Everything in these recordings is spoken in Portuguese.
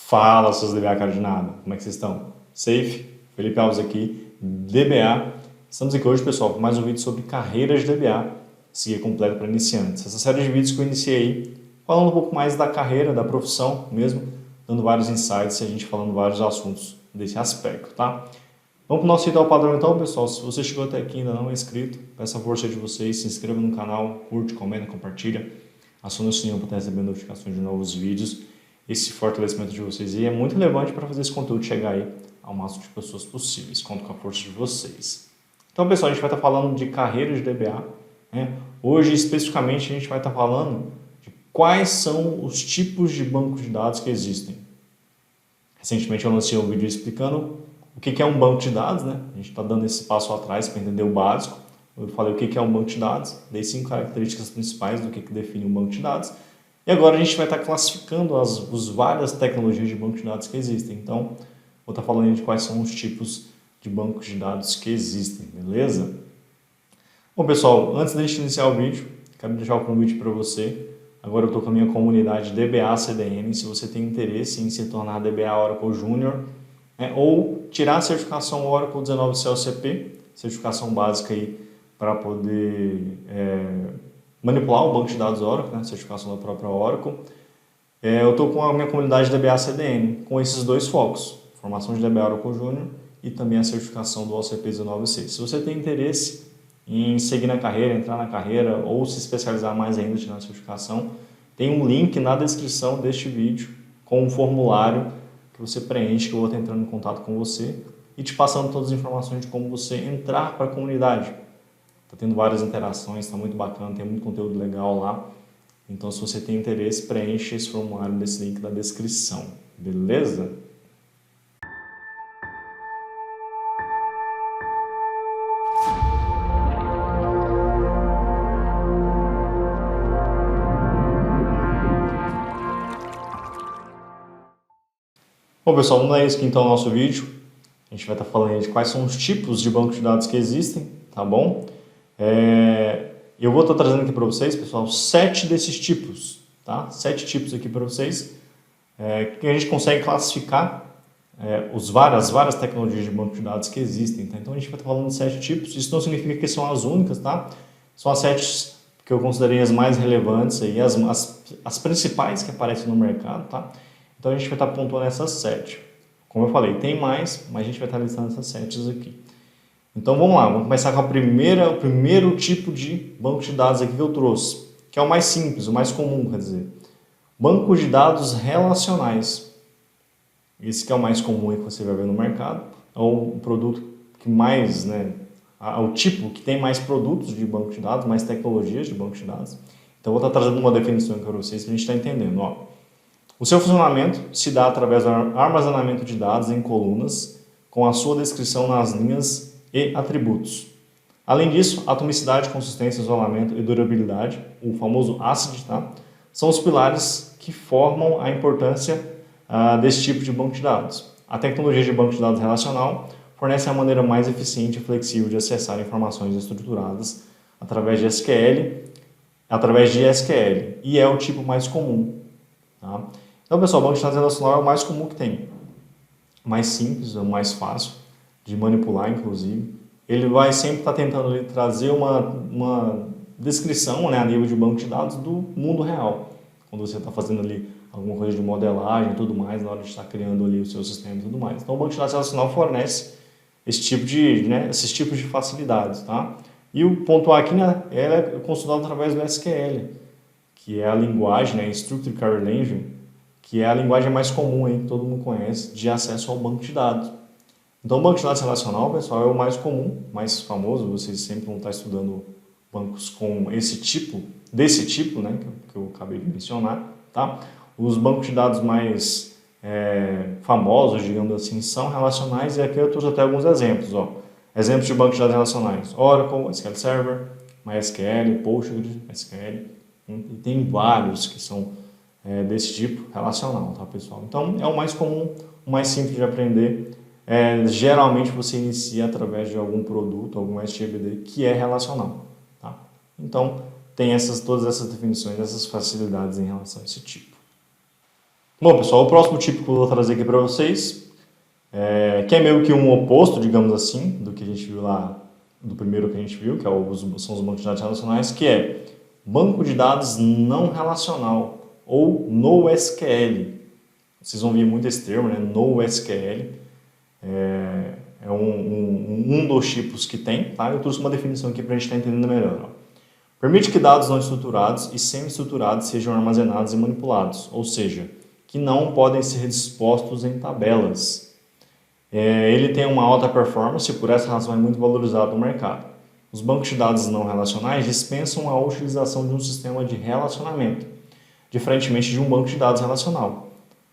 Fala, seus DBA cara de nada. Como é que vocês estão? Safe? Felipe Alves aqui, DBA. Estamos aqui hoje, pessoal, com mais um vídeo sobre carreiras de DBA, guia completo para iniciantes. Essa série de vídeos que eu iniciei aí, falando um pouco mais da carreira, da profissão mesmo, dando vários insights e a gente falando vários assuntos desse aspecto, tá? Vamos para o nosso ritual padrão então, pessoal. Se você chegou até aqui e ainda não é inscrito, peço a força de vocês, se inscreva no canal, curte, comenta, compartilha, acione o sininho para estar recebendo notificações de novos vídeos. Esse fortalecimento de vocês aí é muito relevante para fazer esse conteúdo chegar aí ao máximo de pessoas possíveis. Conto com a força de vocês. Então, pessoal, a gente vai estar falando de carreiras de DBA, né? Hoje, especificamente, a gente vai estar falando de quais são os tipos de bancos de dados que existem. Recentemente eu lancei um vídeo explicando o que é um banco de dados, né? A gente está dando esse passo atrás para entender o básico. Eu falei o que é um banco de dados, dei 5 características principais do que define um banco de dados. E agora a gente vai estar classificando as várias tecnologias de banco de dados que existem. Então, vou estar falando de quais são os tipos de bancos de dados que existem, beleza? Bom, pessoal, antes da gente iniciar o vídeo, quero deixar o convite para você. Agora eu estou com a minha comunidade DBA CDN. Se você tem interesse em se tornar DBA Oracle Júnior, né, ou tirar a certificação Oracle 19 CLCP, certificação básica aí para poder manipular o banco de dados Oracle, né, certificação da própria Oracle. Eu estou com a minha comunidade DBA CDN, com esses dois focos, formação de DBA Oracle Júnior e também a certificação do OCP 19C. Se você tem interesse em seguir na carreira, entrar na carreira ou se especializar mais ainda, tirar a certificação, tem um link na descrição deste vídeo com um formulário que você preenche, que eu vou estar entrando em contato com você e te passando todas as informações de como você entrar para a comunidade. Está tendo várias interações, está muito bacana, tem muito conteúdo legal lá. Então, se você tem interesse, preenche esse formulário desse link da descrição, beleza? Bom, pessoal, vamos dar isso aqui então ao nosso vídeo. A gente vai estar falando de quais são os tipos de banco de dados que existem, tá bom? Eu vou estar trazendo aqui para vocês, pessoal, 7 desses tipos, tá? 7 tipos aqui para vocês, que a gente consegue classificar as várias tecnologias de banco de dados que existem, tá? Então a gente vai estar falando de 7 tipos, isso não significa que são as únicas, tá? São as 7 que eu considerei as mais relevantes, aí, as principais que aparecem no mercado, tá? Então a gente vai estar pontuando essas 7. Como eu falei, tem mais, mas a gente vai estar listando essas 7 aqui. Então vamos lá, vamos começar com o primeiro tipo de banco de dados aqui que eu trouxe, que é o mais simples, o mais comum, quer dizer, banco de dados relacionais. Esse que é o mais comum que você vai ver no mercado, é o produto que mais, né, o tipo que tem mais produtos de banco de dados, mais tecnologias de banco de dados. Então vou estar trazendo uma definição aqui para vocês para a gente estar entendendo. Ó. O seu funcionamento se dá através do armazenamento de dados em colunas, com a sua descrição nas linhas e atributos. Além disso, atomicidade, consistência, isolamento e durabilidade, o famoso ACID, tá? São os pilares que formam a importância desse tipo de banco de dados. A tecnologia de banco de dados relacional fornece a maneira mais eficiente e flexível de acessar informações estruturadas através de SQL, e é o tipo mais comum. Tá? Então, pessoal, o banco de dados relacional é o mais comum que tem. Mais simples, é o mais fácil de manipular, inclusive. Ele vai sempre estar tentando ali, trazer uma descrição, né, a nível de banco de dados do mundo real. Quando você está fazendo ali alguma coisa de modelagem e tudo mais, na hora de estar criando ali o seu sistema e tudo mais. Então, o banco de dados relacional fornece esse tipo esses tipos de facilidades. Tá? E o ponto aqui, né, é consultado através do SQL, que é a linguagem, né, Structured Query Language, que é a linguagem mais comum aí, que todo mundo conhece, de acesso ao banco de dados. Então, o banco de dados relacional, pessoal, é o mais comum, mais famoso. Vocês sempre vão estar estudando bancos com desse tipo, né, que eu acabei de mencionar, tá? Os bancos de dados mais famosos, digamos assim, são relacionais, e aqui eu trouxe até alguns exemplos, ó. Exemplos de bancos de dados relacionais: Oracle, SQL Server, MySQL, PostgreSQL, e tem vários que são desse tipo relacional, tá, pessoal? Então, é o mais comum, o mais simples de aprender. Geralmente você inicia através de algum produto, algum SGBD que é relacional. Tá? Então, tem todas essas definições, essas facilidades em relação a esse tipo. Bom, pessoal, o próximo tipo que eu vou trazer aqui para vocês, que é meio que um oposto, digamos assim, do que a gente viu lá, do primeiro que a gente viu, que são os bancos de dados relacionais, que é banco de dados não relacional, ou NoSQL. Vocês vão ver muito esse termo, né? NoSQL. É um dos tipos que tem, tá? Eu trouxe uma definição aqui para a gente estar entendendo melhor. Ó. Permite que dados não estruturados e semi-estruturados sejam armazenados e manipulados, ou seja, que não podem ser dispostos em tabelas. Ele tem uma alta performance e por essa razão é muito valorizado no mercado. Os bancos de dados não relacionais dispensam a utilização de um sistema de relacionamento, diferentemente de um banco de dados relacional.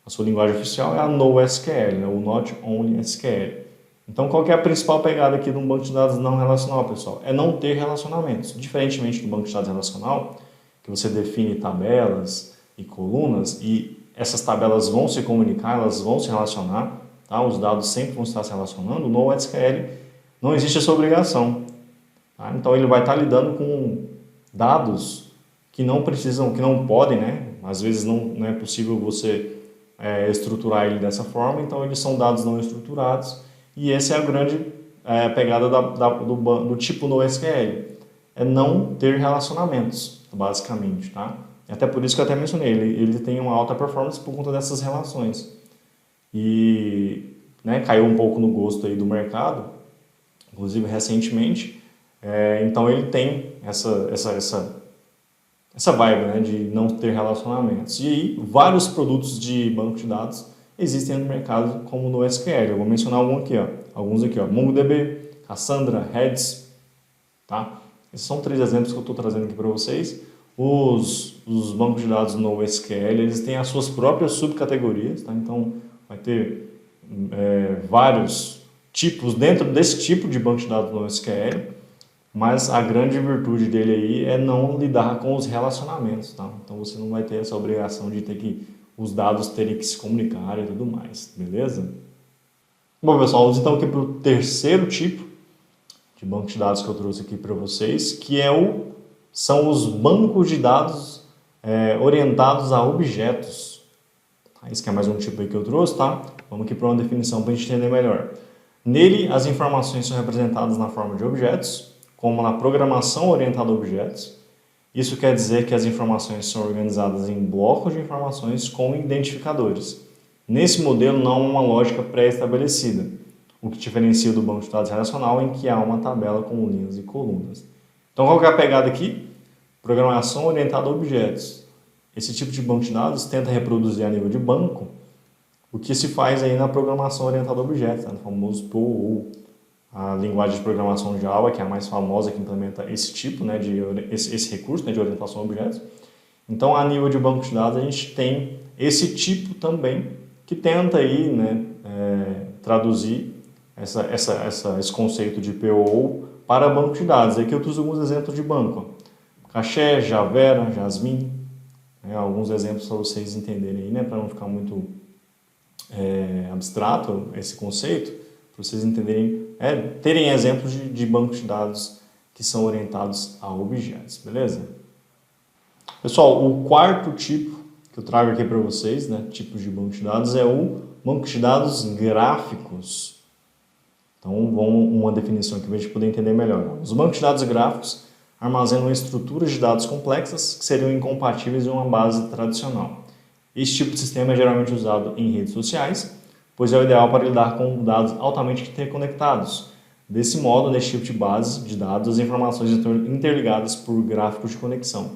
A sua linguagem oficial é a NoSQL, né, o Not Only SQL. Então, qual que é a principal pegada aqui de um banco de dados não relacional, pessoal? É não ter relacionamentos. Diferentemente do banco de dados relacional, que você define tabelas e colunas, e essas tabelas vão se comunicar, elas vão se relacionar, tá? Os dados sempre vão estar se relacionando. No NoSQL não existe essa obrigação. Tá? Então, ele vai estar lidando com dados que não precisam, que não podem, né? Às vezes não é possível você estruturar ele dessa forma, então eles são dados não estruturados. E essa é a grande pegada do tipo NoSQL, é não ter relacionamentos, basicamente, tá? Até por isso que eu até mencionei, ele tem uma alta performance por conta dessas relações. E caiu um pouco no gosto aí do mercado, inclusive recentemente, então ele tem essa vibe, né, de não ter relacionamentos. E aí, vários produtos de banco de dados existem no mercado como no SQL. Eu vou mencionar alguns aqui, ó. MongoDB, Cassandra, Redis, tá? Esses são 3 exemplos que eu estou trazendo aqui para vocês. Os bancos de dados no SQL, eles têm as suas próprias subcategorias, tá? Então, vai ter vários tipos dentro desse tipo de banco de dados no SQL, mas a grande virtude dele aí é não lidar com os relacionamentos, tá? Então, você não vai ter essa obrigação de ter que os dados terem que se comunicar e tudo mais, beleza? Bom, pessoal, vamos então aqui para o terceiro tipo de banco de dados que eu trouxe aqui para vocês, que são os bancos de dados orientados a objetos. Esse que é mais um tipo aí que eu trouxe, tá? Vamos aqui para uma definição para a gente entender melhor. Nele, as informações são representadas na forma de objetos, como na programação orientada a objetos. Isso quer dizer que as informações são organizadas em blocos de informações com identificadores. Nesse modelo não há uma lógica pré-estabelecida, o que diferencia do banco de dados relacional em que há uma tabela com linhas e colunas. Então, qual que é a pegada aqui? Programação orientada a objetos. Esse tipo de banco de dados tenta reproduzir a nível de banco o que se faz aí na programação orientada a objetos, no famoso POO, ou a linguagem de programação Java, que é a mais famosa, que implementa esse tipo, né, esse recurso, né, de orientação a objetos. Então, a nível de banco de dados, a gente tem esse tipo também, que tenta aí, né, traduzir esse conceito de POO para banco de dados. Aqui eu trouxe alguns exemplos de banco. Caché, Javera, Jasmine, alguns exemplos para vocês entenderem aí, né, para não ficar muito abstrato esse conceito, para vocês entenderem, terem exemplos de bancos de dados que são orientados a objetos, beleza? Pessoal, o quarto tipo que eu trago aqui para vocês, né, tipos de banco de dados, é o banco de dados gráficos. Então, uma definição aqui para a gente poder entender melhor. Os bancos de dados gráficos armazenam estruturas de dados complexas que seriam incompatíveis em uma base tradicional. Esse tipo de sistema é geralmente usado em redes sociais, pois é o ideal para lidar com dados altamente interconectados. Desse modo, nesse tipo de base de dados, as informações estão interligadas por gráficos de conexão,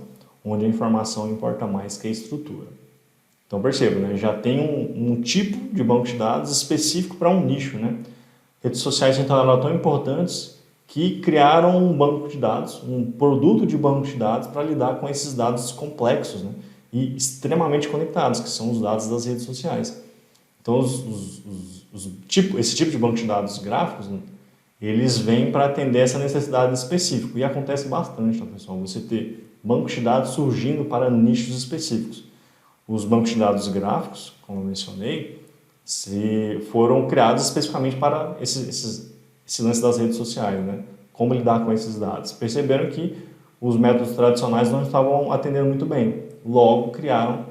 onde a informação importa mais que a estrutura. Então, perceba, né? Já tem um tipo de banco de dados específico para um nicho, né? Redes sociais se tornaram tão importantes que criaram um banco de dados, um produto de banco de dados para lidar com esses dados complexos, né, e extremamente conectados, que são os dados das redes sociais. Então, esse tipo de banco de dados gráficos, né, eles vêm para atender essa necessidade específica. E acontece bastante, tá, pessoal? Você ter bancos de dados surgindo para nichos específicos. Os bancos de dados gráficos, como eu mencionei, foram criados especificamente para esse lance das redes sociais, né? Como lidar com esses dados. Perceberam que os métodos tradicionais não estavam atendendo muito bem. Logo, criaram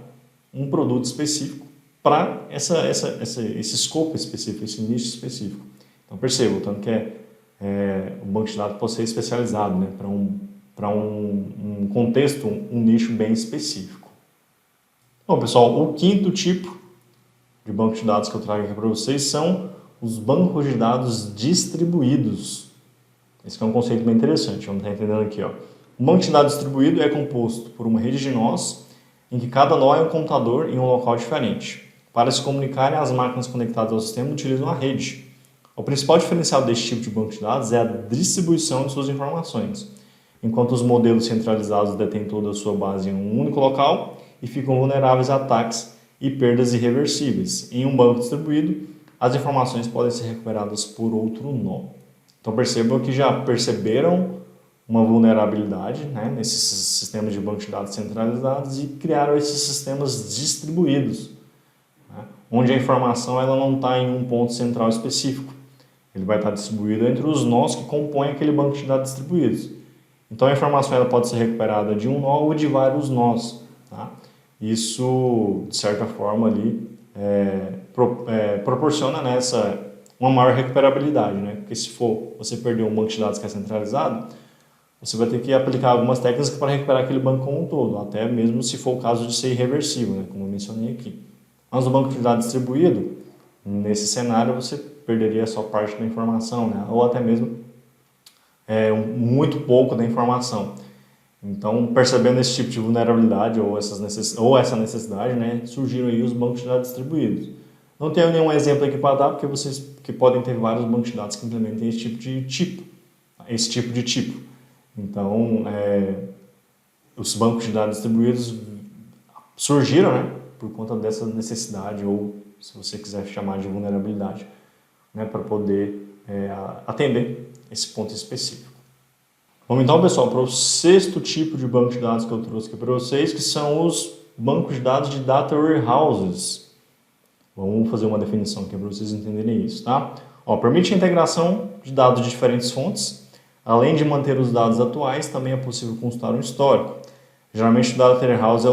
um produto específico para esse escopo específico, esse nicho específico. Então perceba, tanto que o banco de dados pode ser especializado, né, para um contexto, um nicho bem específico. Bom, pessoal, o quinto tipo de banco de dados que eu trago aqui para vocês são os bancos de dados distribuídos. Esse é um conceito bem interessante, vamos estar entendendo aqui. Ó. Um banco de dados distribuído é composto por uma rede de nós, em que cada nó é um computador em um local diferente. Para se comunicarem, as máquinas conectadas ao sistema utilizam a rede. O principal diferencial deste tipo de banco de dados é a distribuição de suas informações. Enquanto os modelos centralizados detêm toda a sua base em um único local e ficam vulneráveis a ataques e perdas irreversíveis. Em um banco distribuído, as informações podem ser recuperadas por outro nó. Então percebam que já perceberam uma vulnerabilidade, né, nesses sistemas de banco de dados centralizados e criaram esses sistemas distribuídos, né, onde a informação ela não está em um ponto central específico. Ele vai estar distribuído entre os nós que compõem aquele banco de dados distribuídos. Então a informação ela pode ser recuperada de um nó ou de vários nós. Tá? Isso, de certa forma, ali, proporciona uma maior recuperabilidade. Né? Porque se for você perder um banco de dados que é centralizado, você vai ter que aplicar algumas técnicas para recuperar aquele banco como um todo, até mesmo se for o caso de ser irreversível, né? Como eu mencionei aqui. Mas no banco de dados distribuído, nesse cenário, você perderia só parte da informação, né? Ou até mesmo muito pouco da informação. Então, percebendo esse tipo de vulnerabilidade ou essa necessidade, né, surgiram aí os bancos de dados distribuídos. Não tenho nenhum exemplo aqui para dar, porque vocês que podem ter vários bancos de dados que implementem esse tipo de tipo. Então, os bancos de dados distribuídos surgiram, né, por conta dessa necessidade, ou se você quiser chamar de vulnerabilidade, né, para poder atender esse ponto específico. Vamos então, pessoal, para o sexto tipo de banco de dados que eu trouxe aqui para vocês, que são os bancos de dados de data warehouses. Vamos fazer uma definição aqui para vocês entenderem isso, tá? Permite a integração de dados de diferentes fontes. Além de manter os dados atuais, também é possível consultar um histórico. Geralmente o Data Warehouse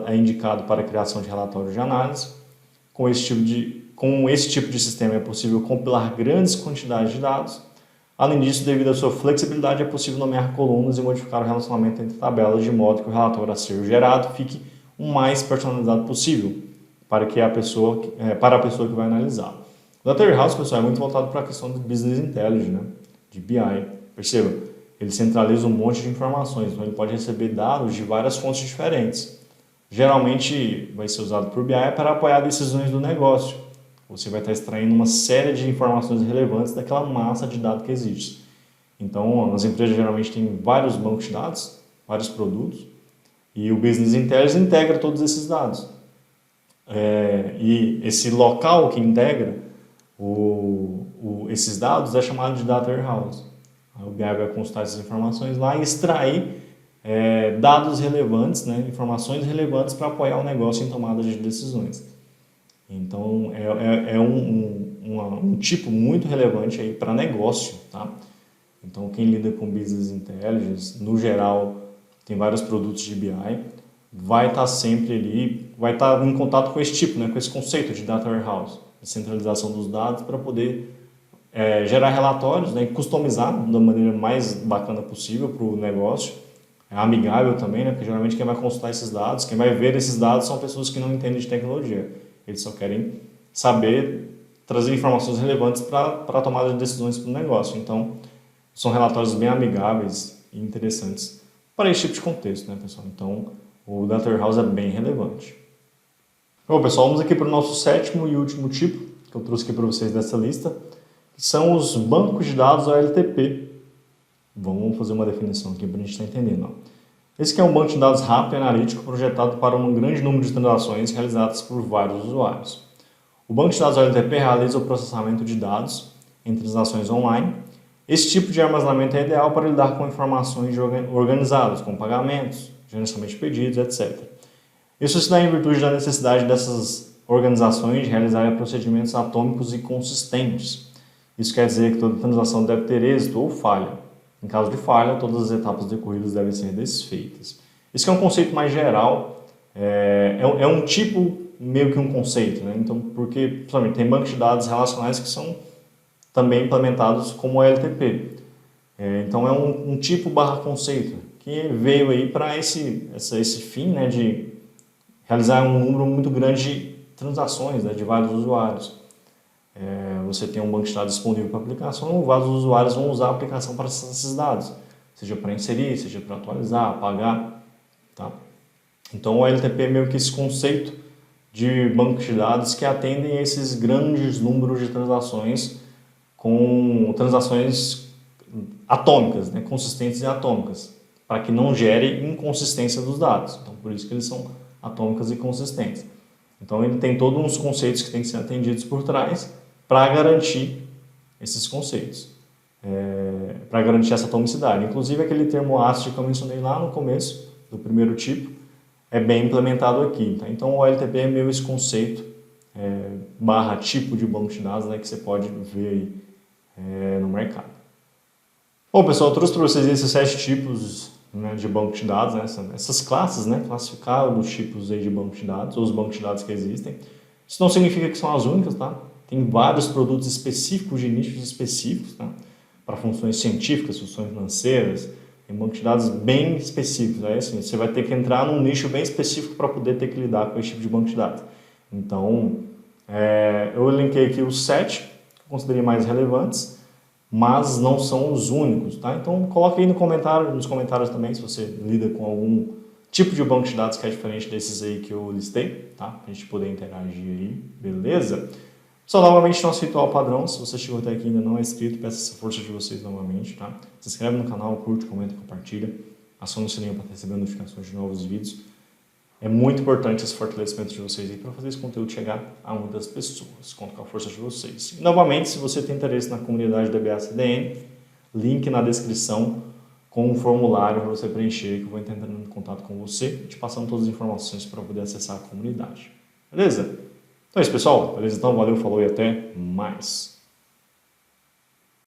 é indicado para a criação de relatórios de análise. Com esse tipo de sistema é possível compilar grandes quantidades de dados. Além disso, devido à sua flexibilidade, é possível nomear colunas e modificar o relacionamento entre tabelas de modo que o relatório a ser gerado fique o mais personalizado possível para a pessoa que vai analisar. O Data Warehouse, pessoal, é muito voltado para a questão de Business Intelligence, né? De BI. Perceba, ele centraliza um monte de informações, então ele pode receber dados de várias fontes diferentes. Geralmente vai ser usado por BI para apoiar decisões do negócio. Você vai estar extraindo uma série de informações relevantes daquela massa de dados que existe. Então, as empresas geralmente têm vários bancos de dados, vários produtos, e o Business Intelligence integra todos esses dados. E esse local que integra esses dados é chamado de Data Warehouse. O BI vai consultar essas informações lá e extrair dados relevantes, né, informações relevantes para apoiar o negócio em tomada de decisões. Então, é um tipo muito relevante aí para negócio, tá? Então, quem lida com Business Intelligence, no geral, tem vários produtos de BI, vai estar sempre ali, vai estar em contato com esse tipo, né, com esse conceito de Data Warehouse, de centralização dos dados para poder gerar relatórios, né, e customizar da maneira mais bacana possível para o negócio. É amigável também, né, porque geralmente quem vai consultar esses dados, quem vai ver esses dados são pessoas que não entendem de tecnologia. Eles só querem saber trazer informações relevantes para a tomada de decisões para o negócio. Então, são relatórios bem amigáveis e interessantes para esse tipo de contexto, né, pessoal? Então, o Data Warehouse é bem relevante. Bom, pessoal, vamos aqui para o nosso sétimo e último tipo, que eu trouxe aqui para vocês dessa lista, que são os bancos de dados OLTP. Vamos fazer uma definição aqui para a gente estar entendendo. Esse aqui é um banco de dados rápido e analítico projetado para um grande número de transações realizadas por vários usuários. O banco de dados OLTP realiza o processamento de dados em transações online. Esse tipo de armazenamento é ideal para lidar com informações organizadas, como pagamentos, gerenciamento de pedidos, etc. Isso se dá em virtude da necessidade dessas organizações de realizarem procedimentos atômicos e consistentes. Isso quer dizer que toda transação deve ter êxito ou falha. Em caso de falha, todas as etapas decorridas devem ser desfeitas. Esse é um conceito mais geral, é um tipo meio que um conceito, né? Então, porque, principalmente, tem bancos de dados relacionais que são também implementados como OLTP. Então, é um tipo barra conceito que veio aí para esse fim, né, de realizar um número muito grande de transações, né, de vários usuários. Você tem um banco de dados disponível para aplicação, vários usuários vão usar a aplicação para acessar esses dados, seja para inserir, seja para atualizar, apagar, tá? Então, o OLTP é meio que esse conceito de bancos de dados que atendem a esses grandes números de transações com transações atômicas, né, consistentes e atômicas, para que não gere inconsistência dos dados. Então, por isso que eles são atômicas e consistentes. Então, ele tem todos uns conceitos que têm que ser atendidos por trás para garantir esses conceitos, para garantir essa atomicidade. Inclusive, aquele termo ASCII que eu mencionei lá no começo, do primeiro tipo, é bem implementado aqui. Tá? Então, o OLTP é meio esse conceito, barra tipo de banco de dados, né, que você pode ver aí no mercado. Bom, pessoal, eu trouxe para vocês esses 7 tipos, né, de banco de dados, né, essas classes, né, classificaram os tipos aí de banco de dados, ou os bancos de dados que existem. Isso não significa que são as únicas, tá? Tem vários produtos específicos de nichos específicos, tá? Para funções científicas, funções financeiras, tem banco de dados bem específicos. Aí, assim, você vai ter que entrar num nicho bem específico para poder ter que lidar com esse tipo de banco de dados. Então, eu elenquei aqui os 7 que eu considerei mais relevantes, mas não são os únicos, tá? Então, coloque aí nos comentários também se você lida com algum tipo de banco de dados que é diferente desses aí que eu listei, tá? Pra gente poder interagir aí, beleza? Só novamente nosso ritual padrão, se você chegou até aqui e ainda não é inscrito, peço essa força de vocês novamente, tá? Se inscreve no canal, curte, comenta, compartilha, aciona o sininho para receber notificações de novos vídeos. É muito importante esse fortalecimento de vocês aí para fazer esse conteúdo chegar a muitas pessoas. Conto com a força de vocês. E, novamente, se você tem interesse na comunidade DBA CDN, link na descrição com um formulário para você preencher, que eu vou estar entrando em contato com você, te passando todas as informações para poder acessar a comunidade. Beleza? Então é isso, pessoal. Beleza? Então, valeu, falou e até mais.